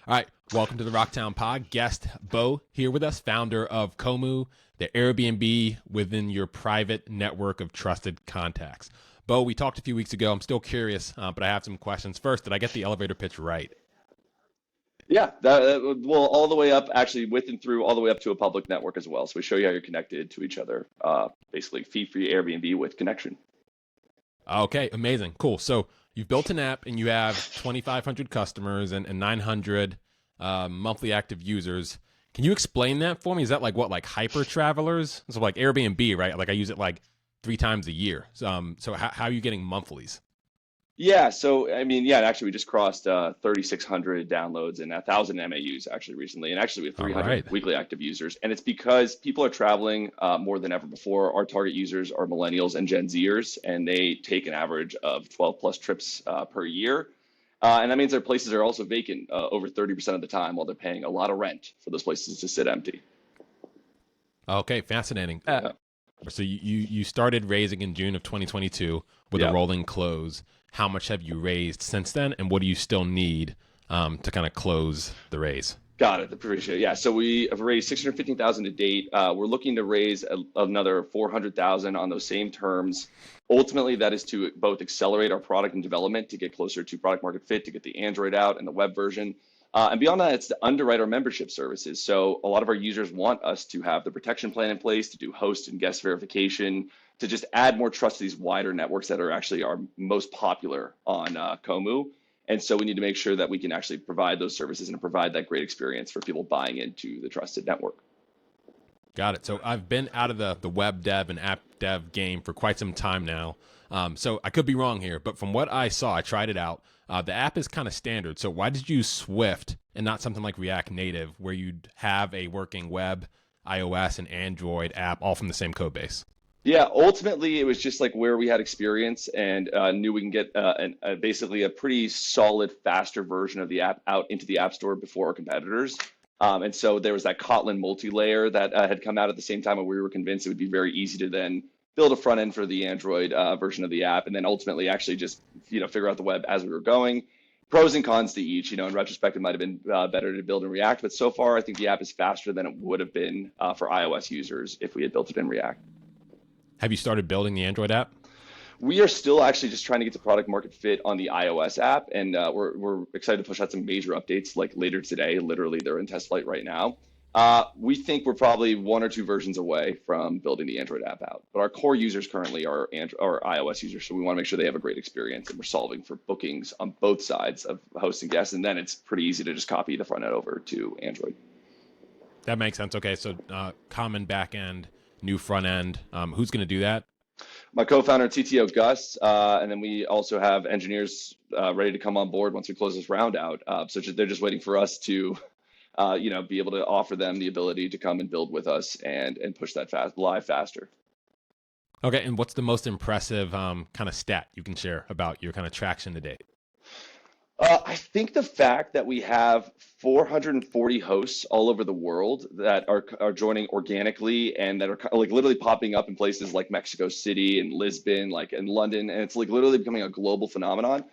All right, welcome to the Rocktown Pod. Guest Bo here with us, founder of Kommu, the Airbnb within your private network of trusted contacts. Bo, we talked a few weeks ago. I'm still curious, but I have some questions. First, did I get the elevator pitch right? Yeah, well, all the way up, actually, with and through, all the way up to a public network as well. So we show you how you're connected to each other. Basically, fee-free Airbnb with connection. Okay, amazing, cool. So you've built an app and you have 2,500 customers and 900 monthly active users. Can you explain that for me? Is that like what, like hyper travelers? So like Airbnb, right? Like I use it like 3 times a year. So how are you getting monthlies? Yeah, so I mean, yeah, actually, we just crossed 3,600 downloads and 1,000 MAUs actually recently, and actually we have All 300 right. weekly active users, and it's because people are traveling more than ever before. Our target users are millennials and Gen Zers, and they take an average of 12 plus trips per year, and that means their places are also vacant over 30% of the time, while they're paying a lot of rent for those places to sit empty. Okay, fascinating. Yeah, So you started raising in June of 2022 with a yeah. rolling close. How much have you raised since then, and what do you still need to kind of close the raise? Got it. Appreciate it. Yeah. So we have raised 615,000 to date. We're looking to raise another 400,000 on those same terms. Ultimately, that is to both accelerate our product and development to get closer to product market fit, to get the Android out and the web version. And beyond that, it's to underwrite our membership services. So a lot of our users want us to have the protection plan in place, to do host and guest verification, to just add more trust to these wider networks that are actually our most popular on Komu. And so we need to make sure that we can actually provide those services and provide that great experience for people buying into the trusted network. Got it. So I've been out of the web dev and app dev game for quite some time now. So I could be wrong here, but from what I saw, I tried it out. The app is kind of standard. So why did you use Swift and not something like React Native, where you'd have a working web, iOS, and Android app all from the same code base? Yeah, ultimately, it was just like where we had experience and knew we can get basically a pretty solid, faster version of the app out into the App Store before our competitors. And so there was that Kotlin multi-layer that had come out at the same time, and we were convinced it would be very easy to then build a front end for the Android version of the app, and then ultimately actually just figure out the web as we were going. Pros and cons to each. In retrospect, it might have been better to build in React, but so far, I think the app is faster than it would have been for iOS users if we had built it in React. Have you started building the Android app? We are still actually just trying to get the product market fit on the iOS app, and we're excited to push out some major updates like later today. Literally, they're in test flight right now. We think we're probably one or two versions away from building the Android app out, but our core users currently are iOS users, so we want to make sure they have a great experience, and we're solving for bookings on both sides of host and guest, and then it's pretty easy to just copy the front end over to Android. That makes sense. Okay, so common back end, new front end. Who's going to do that? My co-founder and CTO Gus, and then we also have engineers ready to come on board once we close this round out. They're just waiting for us to, be able to offer them the ability to come and build with us and push that live faster. Okay, and what's the most impressive kind of stat you can share about your kind of traction to date? I think the fact that we have 440 hosts all over the world that are joining organically and that are like literally popping up in places like Mexico City and Lisbon, like in London, and it's like literally becoming a global phenomenon.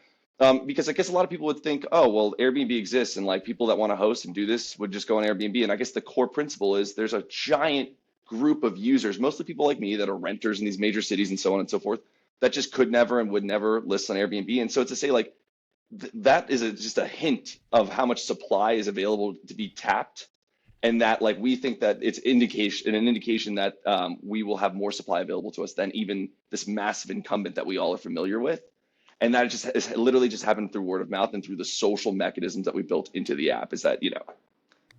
Because I guess a lot of people would think, oh, well, Airbnb exists and like people that want to host and do this would just go on Airbnb. And I guess the core principle is there's a giant group of users, mostly people like me that are renters in these major cities and so on and so forth, that just could never and would never list on Airbnb. And so to say like, that is just a hint of how much supply is available to be tapped, and that like we think that it's an indication that we will have more supply available to us than even this massive incumbent that we all are familiar with, and that just is literally just happened through word of mouth and through the social mechanisms that we built into the app. Is that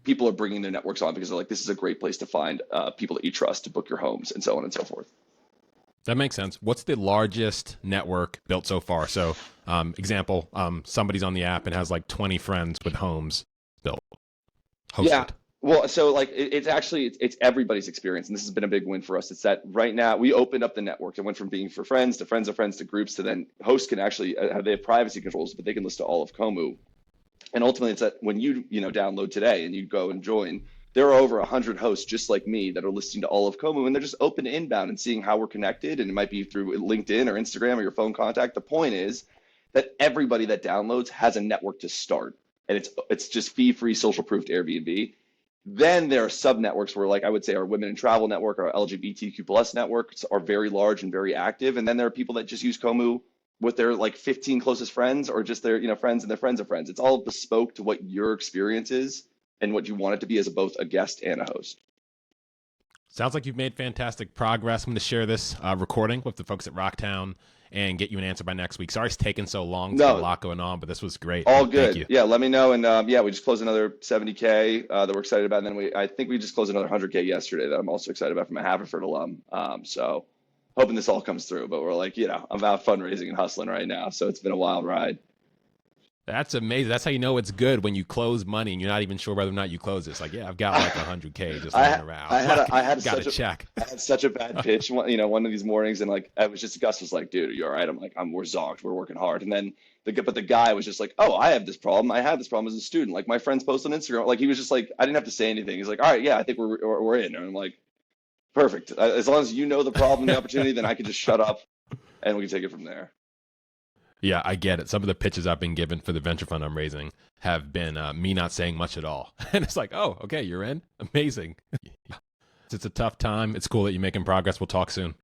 people are bringing their networks on because they're like, this is a great place to find people that you trust to book your homes and so on and so forth. That makes sense. What's the largest network built so far? So, example, somebody's on the app and has like 20 friends with homes built, Yeah. hosted. Well, so like it's actually it's everybody's experience, and this has been a big win for us. It's that right now we opened up the network. It went from being for friends to friends of friends to groups to then hosts can actually they have privacy controls, but they can list to all of Komu. And ultimately, it's that when you download today and you go and join, there are over 100 hosts just like me that are listening to all of Komu, and they're just open to inbound and seeing how we're connected. And it might be through LinkedIn or Instagram or your phone contact. The point is that everybody that downloads has a network to start. and it's just fee-free social proof to Airbnb. Then there are sub networks where, like I would say, our Women in Travel network, our LGBTQ plus networks are very large and very active. And then there are people that just use Kommu with their like 15 closest friends, or just their friends and their friends of friends. It's all bespoke to what your experience is and what you want it to be as both a guest and a host. Sounds like you've made fantastic progress. I'm going to share this recording with the folks at Rocktown and get you an answer by next week. Sorry it's taken so long. There's a lot going on, but this was great. All Thank good. you. Yeah, let me know. And yeah, we just closed another 70K that we're excited about. And then I think we just closed another 100K yesterday that I'm also excited about from a Haverford alum. So hoping this all comes through. But we're like, I'm out fundraising and hustling right now. So it's been a wild ride. That's amazing. That's how you know it's good, when you close money and you're not even sure whether or not you close it. It's like, yeah, I've got like 100K just laying around. I had such a bad pitch, one of these mornings, and like Gus was like, dude, are you all right? I'm like, we're zonked, we're working hard. And then the guy was just like, oh, I have this problem. I had this problem as a student. Like my friends post on Instagram. Like he was just like, I didn't have to say anything. He's like, all right, yeah, I think we're in. And I'm like, perfect. As long as you know the problem, the opportunity, then I can just shut up and we can take it from there. Yeah, I get it. Some of the pitches I've been given for the venture fund I'm raising have been me not saying much at all. And it's like, oh, okay, you're in? Amazing. It's a tough time. It's cool that you're making progress. We'll talk soon.